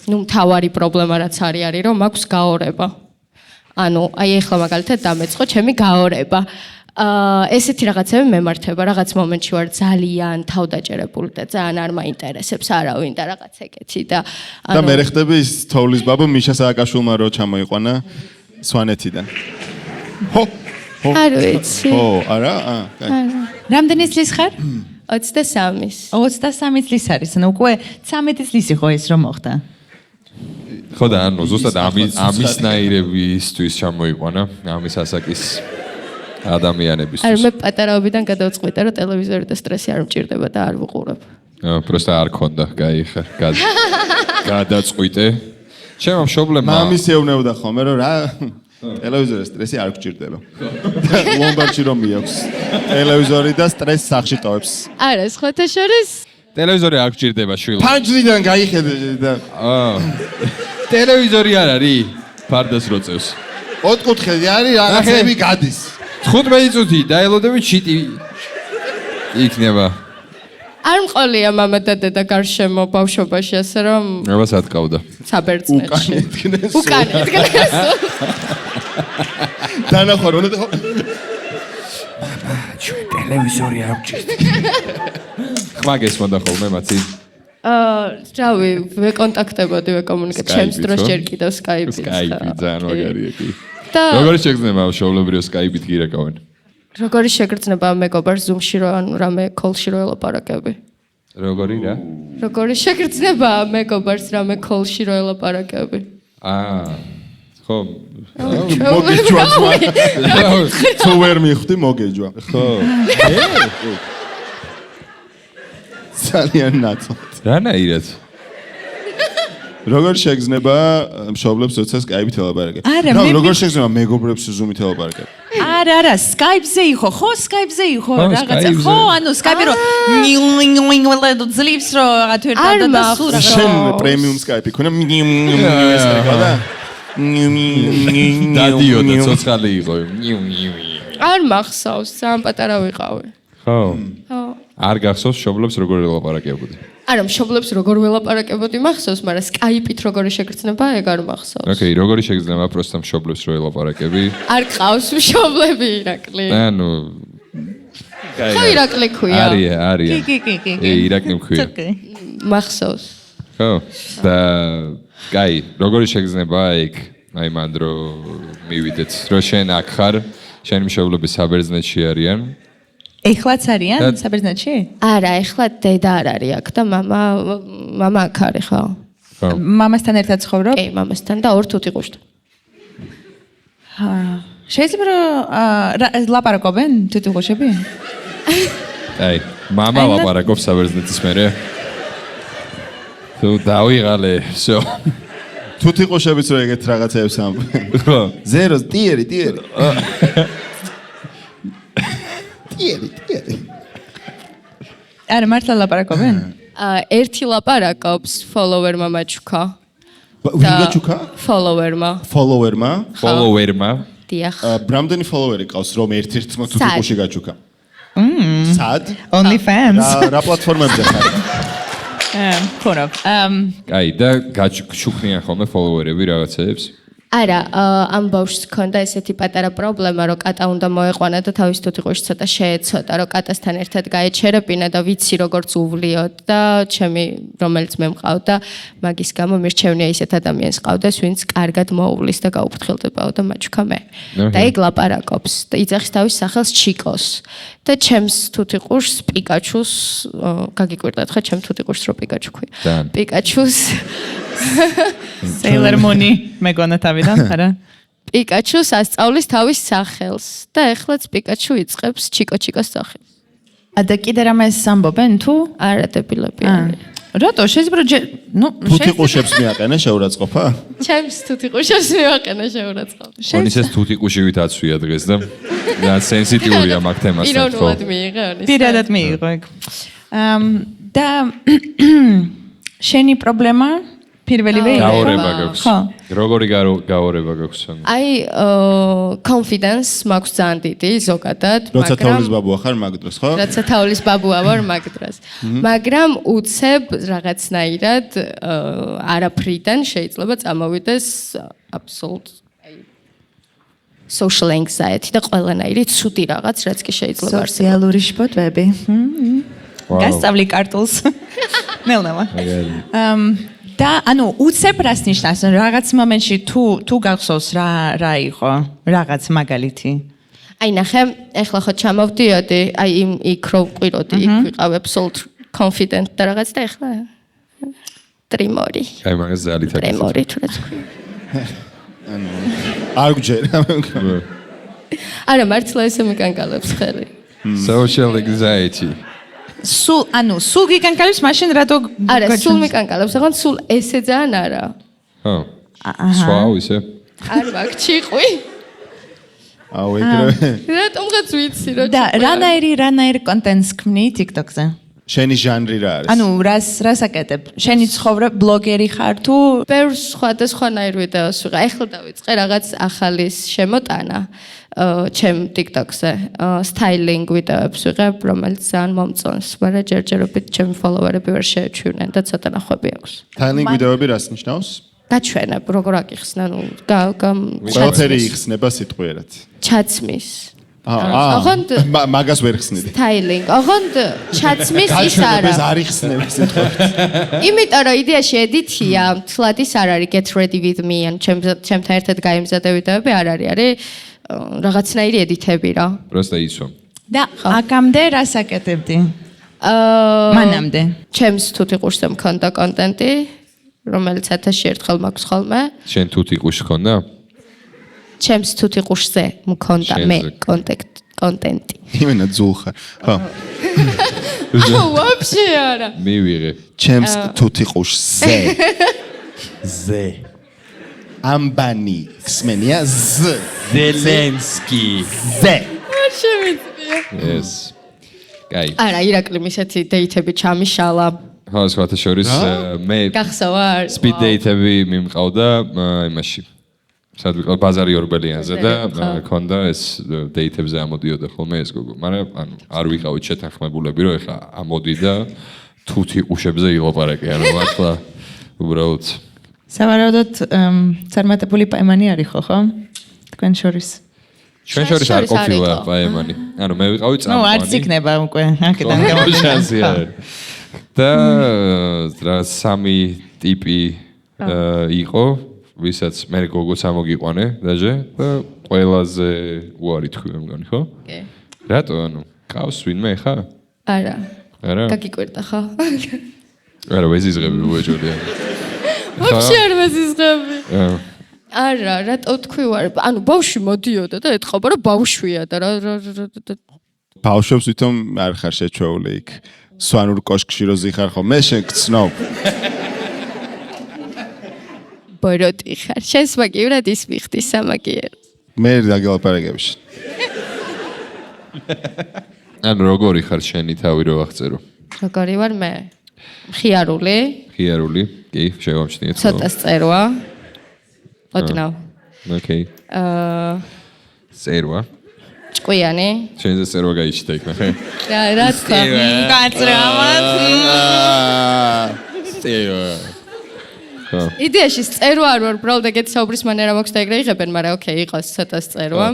მთავარი პრობლემა რაც არის რომ მაქვს გაორება. ანუ აი ეხლა მაგალითად დამეწყო ჩემი გაორება. ესეთი რაღაცები მემართება, რაღაც მომენტში ვარ ძალიან თავდაჭერებული და ძალიან არ მაინტერესებს არავინ და რაღაც ეგეთი და და მე ხდები ის თოვლის ბაბა მიშა სააკაშვილმა რო ჩამოიყვანა სვანეთიდან. ჰო არ ვიცი. ო, არა? რამდენი წლის ხარ? 23-ის. 23 წლის არის, ანუ უკვე 13 წლისი ხო ეს რომ მოხდა? ხო და ანუ ზუსტად ამისნაირებისთვის ჩამოიყვანა, ამის ასაკის ადამიანებისთვის. არ მე პატარაობიდან გადავწყვიტე რომ ტელევიზორი და სტრესი არ მჭირდება და არ ვუყურებ. პროსტა არ ქონდა, გაიხარ. გადაწყვიტე. ჩემო მშობლებმა მამის ეუბნებოდა ხოლმე რომ რა ტელევიზორი სტრესი არ გჭირდება. ლომბარდში რომ მიაქვს ტელევიზორი და სტრესს სახში ტოვებს. არა, სხვათა შორის ტელევიზორი არ გჭირდება შვილო. პანჯრიდან გაიხედე და ტელევიზორი არ არის ფარდას როწევს. ოთხკუთხედი არის რაღაცები გადის. 15 წუთი დაელოდებით შიტი იქნება. არ მყოლია მამა და დედა გარშემო ბავშვობაში ასე რომ აბა სათქავდა. საბერძნეთში. უკან იდგნეს. დანახوار უნდა ხო? ჩვენ ტელევიზორი არ გჭირდება. ხმა გესმოდა ხოლმე მაცი? რავი, ვეკონტაქტებოდი, ვეკომუნიკაციი. ჩემს დროს ჯერ კიდევ Skype-ით. Skype-ი ძალიან მაგარია კი. და როგორ შეგრძნება მშობლებრივ Skype-ით გირეკავენ? როგორი შეგრძნება მეგობარს Zoom-ში რო ანუ რამე call-ში რო ელაპარაკები? როგორი რა? როგორი შეგრძნება მეგობარს რამე call-ში რო ელაპარაკები? ხო. მოგეჯვა. თუ ვერ მიხვდი მოგეჯვა. ხო. ძალიან ნაცვლად. რანაირად? როგორ შეგრძნება მშობლებს როცა Skype-ით ელაპარაკებ? როგორ შეგრძნება მეგობრებს Zoom-ით ელაპარაკებ? არა, Skype-ზე იყო, ხო, Skype-ზე იყო რაღაცა. ხო, ანუ Skype-ი რო ძლივს რო რაღაც ვერ და სულ რაღაც. შენ პრემიუმ Skype-ი ქონა ეს რა? დადიოდა ცოცხალი იყო. არ მახსოვს, ძალიან პატარა ვიყავი. ხო. ხო. არ გახსოვს მშობლებს როგორ ელაპარაკებოდი? არა, მშობლებს როგორ ველაპარაკებოდი მახსოვს, მაგრამ Skype-ით როგორი შეგრძნება, ეგ არ მახსოვს. ოკეი, როგორი შეგრძნება პროსტა მშობლებს რო ელაპარაკები? არ ყავს მშობლები ირაკლი. ანუ ხო ირაკლი ქვია. არია. კი. ირაკლი მქვია. მახსოვს. ხო. და კაი, როგორი შეგრძნება იქ? აი მან დრო მივიდეთ, რო შენ აქ ხარ, შენი მშობლები საბერძნეთში არიან. ეხლაც არიან საბერძნეთში? არა, ეხლა დედა არ არის აქ და მამა აქ არის, ხო? ხო. მამასთან ერთად ცხოვრობ? კი, მამასთან და ორ თუთიყუშთან. შეიძლება რომ ლაპარაკობენ თუთიყუშები? აი, მამა ლაპარაკობს საბერძნეთის მერე. თუ დავიღალე, всё. თუთიყუშებიც რო ეგეთ რაღაცებს ამბობენ. ხო. ზეროს, ტიერი. არა, მართლა ლაპარაკობენ? ერთი ლაპარაკობს follower-მა მაჩუკა. ვინგაჩუკა? Follower-მა. Follower-მა? Follower-მა. დიახ. ბრამდენი follower-ი ყავს, რომ ერთ-ერთმა თუთიყუში გაჩუკა. სად? Only fans. რა პლატფორმებზე ხარ? ხორო. კაი, და გაჩუქნიან ხოლმე follower-ები რაღაცებს? არა, ამ ბავშვს ჰქონდა ესეთი პატარა პრობლემა, რომ კატა უნდა მოეყვანა და თავის თუთიყუში ცოტა შეეცოდა, რომ კატასთან ერთად გაეჩერებინა და ვიცი როგორც უვლიოდ და ჩემი რომელიც მე მყავდა, მაგის გამო მირჩევნია ისეთ ადამიანს ყავდეს, ვინც კარგად მოუვლის და გაუფრთხილდებაო და მაჩუქა მე. და ეგ ლაპარაკობს და იძახის თავის სახელს ჩიკოს. და ჩემს თუთიყუშს პიკაჩუს გაგიკვირდათ ხა ჩემ თუთიყუშს რო პიკაჩუ ქვია. პიკაჩუს Sailor Moon-ი მეგონა თავიდან, არა? პიკაჩუს ასწავლის თავის სახელს და ეხლაც პიკაჩუ იწყებს ჩიკოს სახელს. და კიდე რამეს ამბობენ თუ? არა დებილები არის. რატო შეიძლება თუთიყუშებს მიაყენე შეურაცხყოფა? ჩემს თუთიყუშებს მივაყენე შეურაცხყოფა.ონისეს თუთიყუშივით აცვია დღეს და რა სენსიტიურია მაგ თემასთან. ირონულად მიიღე ონის. პირადად მიიღო ეგ. და შენი პრობლემა პირველივე გაორება გაქვს. ხო. როგორი გაორება გაქვს? აი, confidence მაქვს ძალიან დიდი ზოგადად, როცა თოვლის ბაბუა ხარ მაგ დროს, ხო? რაცა თოვლის ბაბუა ვარ მაგ დროს. მაგრამ უცებ რაღაცნაირად არაფრიდან შეიძლება წამოვიდეს absolute social anxiety და ყველანაირი ცუდი რაღაც, რაც კი შეიძლება არსებობს. სოციალური შფოთვები. გასწავლი კარტულს. ნელ-ნელა. და ანუ უცებ რას ნიშნავს? რაღაც მომენტში თუ გახსოვს რა იყო? რაღაც მაგალითი. აი ნახე, ეხლა ხო ჩამოვდიოდი, აი იქ რო ვყიროდი, იქ ვიყავ absolute confident და რაღაც და ეხლა ტრიმორი. აი მაგას ზალით აქ. ტრიმორი თუ რაც ქვია. არ გჯერა. არა, მართლა ესე მეკანკალებს ხელი. Social anxiety. სულ გიკანკალებს მაშინ რატო არა, სულ მეკანკალებს, ახლა სულ ესე ძალიან არა. ხო. სხვა ისე. არ მაქვს ჭიყვი. აუ ეგრევე. რატომღაც ვიცი რომ და რანაირი კონტენტს ქმნი TikTok-ზე? შენი ჟანრი რა არის? ანუ რას აკეთებ? შენი ცხოვრება ბლოგერი ხარ თუ ბევრ სხვადასხვანაირ ვიდეოს ვიღა. ეხლა დავიწყე რაღაც ახალის შემოტანა ჩემ TikTok-ზე. სტაილინგ ვიდეოებს ვიღებ, რომელიც ძალიან მომწონს, მაგრამ ჯერჯერობით ჩემი ფოლოვერები ვერ შეეჩვენენ და ცოტა ნახვები აქვს. სტაილინგ ვიდეოები რას ნიშნავს? გაჩვენებ, როგორ აკიხსნა, ნუ ყველაფერი იხსნება სიტყვიერად. ჩაცმის. აღონდ მაგას ვერ ხსნიდი. სტაილინგ. აღონდ ჩაცმის ის არა. ეს არ იხსნება სიტყვიერად. იმიტომ რომ იდეაში ედითია, თლად ის არ არის get ready with me ან ჩემთან ერთად გაიმზადე ვიდეოები არ არის, არის რაღაცნაირი ედითები რა. Просто ისო. და აკამდე რას აკეთებდი? მანამდე. ჩემს თუთიყუშზე მქონდა კონტენტი, რომელიც 1000-ში ერთხელ მაქვს ხოლმე. შენ თუთიყუში ხონდა? ჩემს თუთიყუშზე მქონდა მე კონტენტი. იმენა ძულ ხარ. ხო. ვაფშე არა. მივიღე. ჩემს თუთიყუშზე. ზე. ამბანი ხსმენია ზე. ზელენსკი. ზე. არ შემიძლია. ეს. კაი. არა, ირაკლი ისეთი დეითები ჩამიშალა. ხო, სხვათა შორის მე გახსოვარ? speed date-ები მიმყავდა იმაში. სად ვიყავ ბაზარი ორბელიანზე და ქონდა ეს დეითებზე ამოდიოდა ხოლმე ეს გოგო. მაგრამ ანუ არ ვიყავით შეთანხმებულები, რომ ეხლა ამოდი და თუთი ყუშებზე ილაპარაკე, ანუ მართლა უბრალოდ სავარაუდოდ წარმატებული პაემანი არის ხო? თქვენ შორის. ჩვენ შორის არ ყოფილა პაემანი. ანუ მე ვიყავი ნუ არც წამყვანი. იქნება უკვე აქედან გამომდინარე. შანსი არ. და რა სამი ტიპი იყო, ვისაც მე გოგოც ამოგიყვანე დაჟე და ყველაზე უარი თქვი მე მგონი, ხო? კი. რატო ანუ ყავს ვინმე ხა? არა. არა? გაგიკვირდა ხო? არა, ვეზიზღები უეჭოდია. ვაფშე არ მეზიზღები. არა, რატო თქვი ვარ? ანუ ბავშვი მოდიოდა და ეთყობა რომ ბავშვია და რა ბავშვებს ვითომ არ ხარ შეჩვეული იქ. სვანურ კოშკში რო ზიხარ ხო? მე შენ გწნობ. ბოროტი ხარ. შენს მაგივრად ის მიხდი სამაგიერო. მე დაგელაპარაკებს. ანუ როგორი ხარ შენი თავი რო აღწერო? როგორი ვარ მე? ხიარული, ხიარული, კი, შევამჩნიეთ. ცოტა წერვა. ოდნავ. ოკეი. წერვა. ჭკვიანი. შენზე წერვა გაიჩნდა იქ ნახე. რა თქვა? გაწრავად. იდეაში წერვა არ ვარ, უბრალოდ ეგეთ საუბრის მანერა მაქვს და ეგრე იღებენ, მაგრამ ოკეი, იყოს ცოტა წერვა.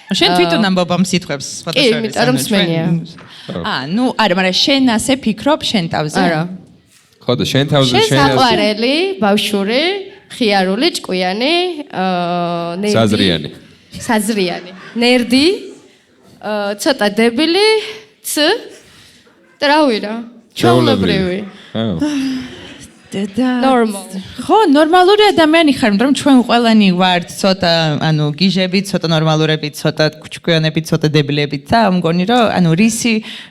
შენ თვითონ ამბობამ სიტყვებს სხვადასხვა. კი, იმიტომ რომ მსმენია. ნუ არა, მაგრამ შენ ასე ფიქრობ შენ თავზე? არა. ხო და შენ თავზე შენ საყვარელი, ბავშვური, ხიარული, ჭკვიანი, ნერდი. საზრიანი. საზრიანი. ნერდი, ცოტა დებილი, და რავი რა. ჩვეულებრივი. Normal. ხო, ნორმალური ადამიანი ხარ, მაგრამ ჩვენ ყველანი ვართ ცოტა, ანუ გიჟებით, ცოტა ნორმალურებით, ცოტა ჭკვიანებით, ცოტა დებილებით და მგონი რომ ანუ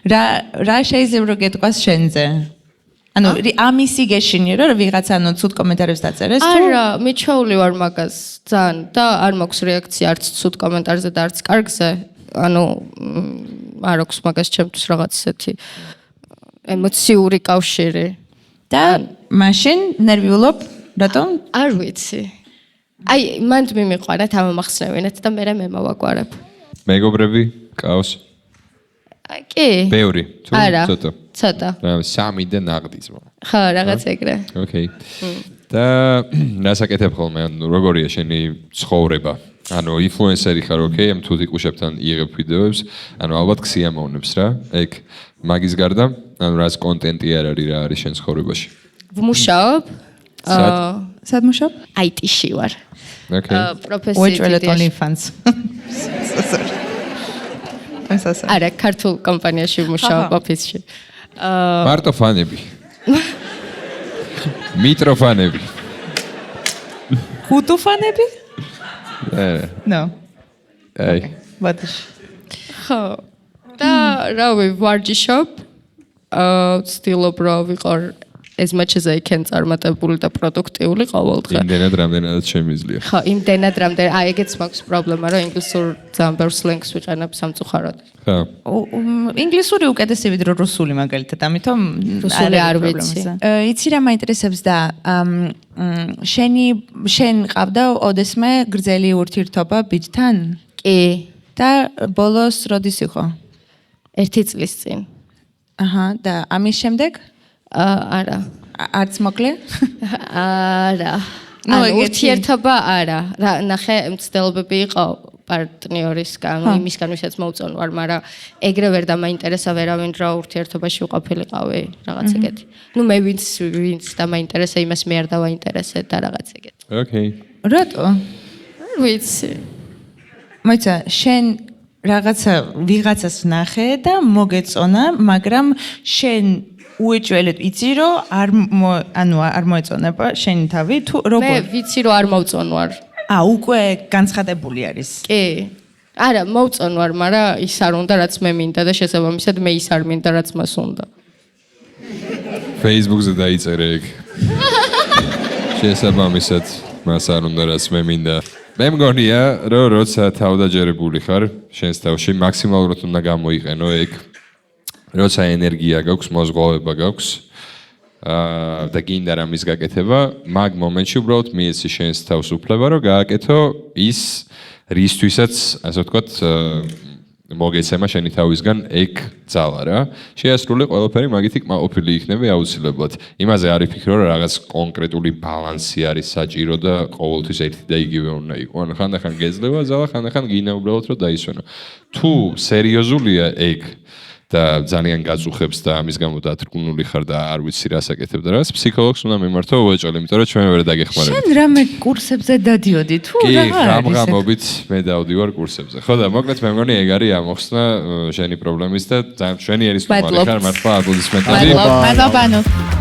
რა შეიძლება რომ გეტყვას შენზე? ანუ ამისი გეშინია რომ ვიღაცა ანუ ცუდ კომენტარებს დაწერეს თუ არა, მიჩვეული ვარ მაგას ძალიან და არ მაქვს რეაქცია არც ცუდ კომენტარზე და არც კარგზე. ანუ არ აქვს მაგას ჩემთვის რაღაც ესეთი ემოციური კავშირი. და მაშინ ნერვიულობ, რატომ? არ ვიცი. აი, მანდ მიმიყვანეთ, ამომახსნევინეთ და მე მოვაგვარებ. მეგობრები, ყავს? კი. ბევრი, თუ ცოტა. ცოტა. რა, სამი და ნაღდის მო. ხო, რაღაც ეგრე. ოკეი. და რასაკეთებ ხოლმე, ანუ როგორია შენი ცხოვრება? ანუ ინფლუენსერი ხარ, ოკეი, ამ თუთი ყუშებთან იღებ ვიდეოებს, ანუ ალბათ ქსიამოვნებს რა. ეგ მაგის გარდა, ანუ რას კონტენტი არ არის, რა არის შენ ცხოვრებაში? ვმუშაობ. სად მუშაობ? IT-ში ვარ. ოკეი. პროფესიით. უეჭველეთ OnlyFans. არა, ქართულ კომპანიაში ვმუშაობ ოფისში. მარტო ფანები. მიტროფანები. ხუთუფანები? No. აი. ბატონში. ხო. და რავი, ვარჯიშობ. ვცდილობ რომ ვიყარ as much as I can წარმატებული და პროდუქტიული ყოველდღე. იმდენად რამდენადაც შემიძლია. ხო, იმდენად რამდენ აი ეგეც მაქვს პრობლემა რომ ინგლისურ ძალიან ბევრ სლენგს ვიყენებ სამწუხაროდ. ხო. ინგლისური უკეთესი ვიდრე რუსული მაგალითად, ამიტომ რუსული არ ვიცი. იცი რა მაინტერესებს და შენ ყავდა ოდესმე გრძელი ურთიერთობა ბიჭთან? კი. და ბოლოს როდის იყო? 1 წლის წინ. აჰა, და ამის შემდეგ? არა. არც მოკლე? არა. ანუ ურთიერთობა არა. რა ნახე მცდელობები იყო პარტნიორისგან, იმისგან ვისაც მოვწონ ვარ, მაგრამ ეგრე ვერ დამაინტერესა ვერავინ რა ურთიერთობაში ვყოფილიყავი, რაღაც ეგეთი. ნუ მე ვინც დამაინტერესა, იმას მე არ დავაინტერესე და რაღაც ეგეთი. ოკეი. რატო? არ ვიცი. მოიცა, შენ ვიღაცას ნახე და მოგეწონა, მაგრამ შენ უეჭველად იცი რომ არ მოეწონება შენი თავი თუ როგორ? მე ვიცი რომ არ მოვწონ ვარ. უკვე განცხადებული არის. კი. არა, მოვწონ ვარ, მაგრამ ის არ უნდა რაც მე მინდა და შესაბამისად მე ის არ მინდა რაც მას უნდა. Facebook-ზე დაიწერე ეგ. შესაბამისად მას არ უნდა რაც მე მინდა. მე მგონია, რომ როცა თავდაჯერებული ხარ, შენს თავში მაქსიმალურად უნდა გამოიყენო ეგ. როცა ენერგია გაქვს, მოზღვავება გაქვს და გინდა რამის გაკეთება, მაგ მომენტში უბრალოდ მიეცი შენს თავს უფლება, რომ გააკეთო ის რისთვისაც, ასე ვთქვათ, მოგეცემა შენი თავისგან ეგ ძალა რა. შეასრულე ყველაფერი მაგითი კმაყოფილი იქნება აუცილებლად. იმაზე არ იფიქრო, რომ რაღაც კონკრეტული ბალანსი არის საჭირო და ყოველთვის ერთი და იგივე უნდა იყოს. ანუ ხანდახან გეძლევა ძალა, ხანდახან გინდა უბრალოდ რომ დაისვენო. თუ სერიოზულია ეგ და ძალიან გაწუხებს და ამის გამო დათრგუნული ხარ და არ ვიცი რას აკეთებ და რას, ფსიქოლოგს უნდა მიმართო უეჭველი, იმიტომ რომ ჩვენ ვერ დაგეხმარებით. შენ რამე კურსებზე დადიოდი თუ კი, რა არის? ღამღამობით მე დავდივარ კურსებზე. ხო და მოკლედ მე მგონი ეგ არის ამოხსნა შენი პრობლემის და ძალიან ჩვენი ერისმომალი ხარ, მართლა აპლოდისმენტები. მადლობა.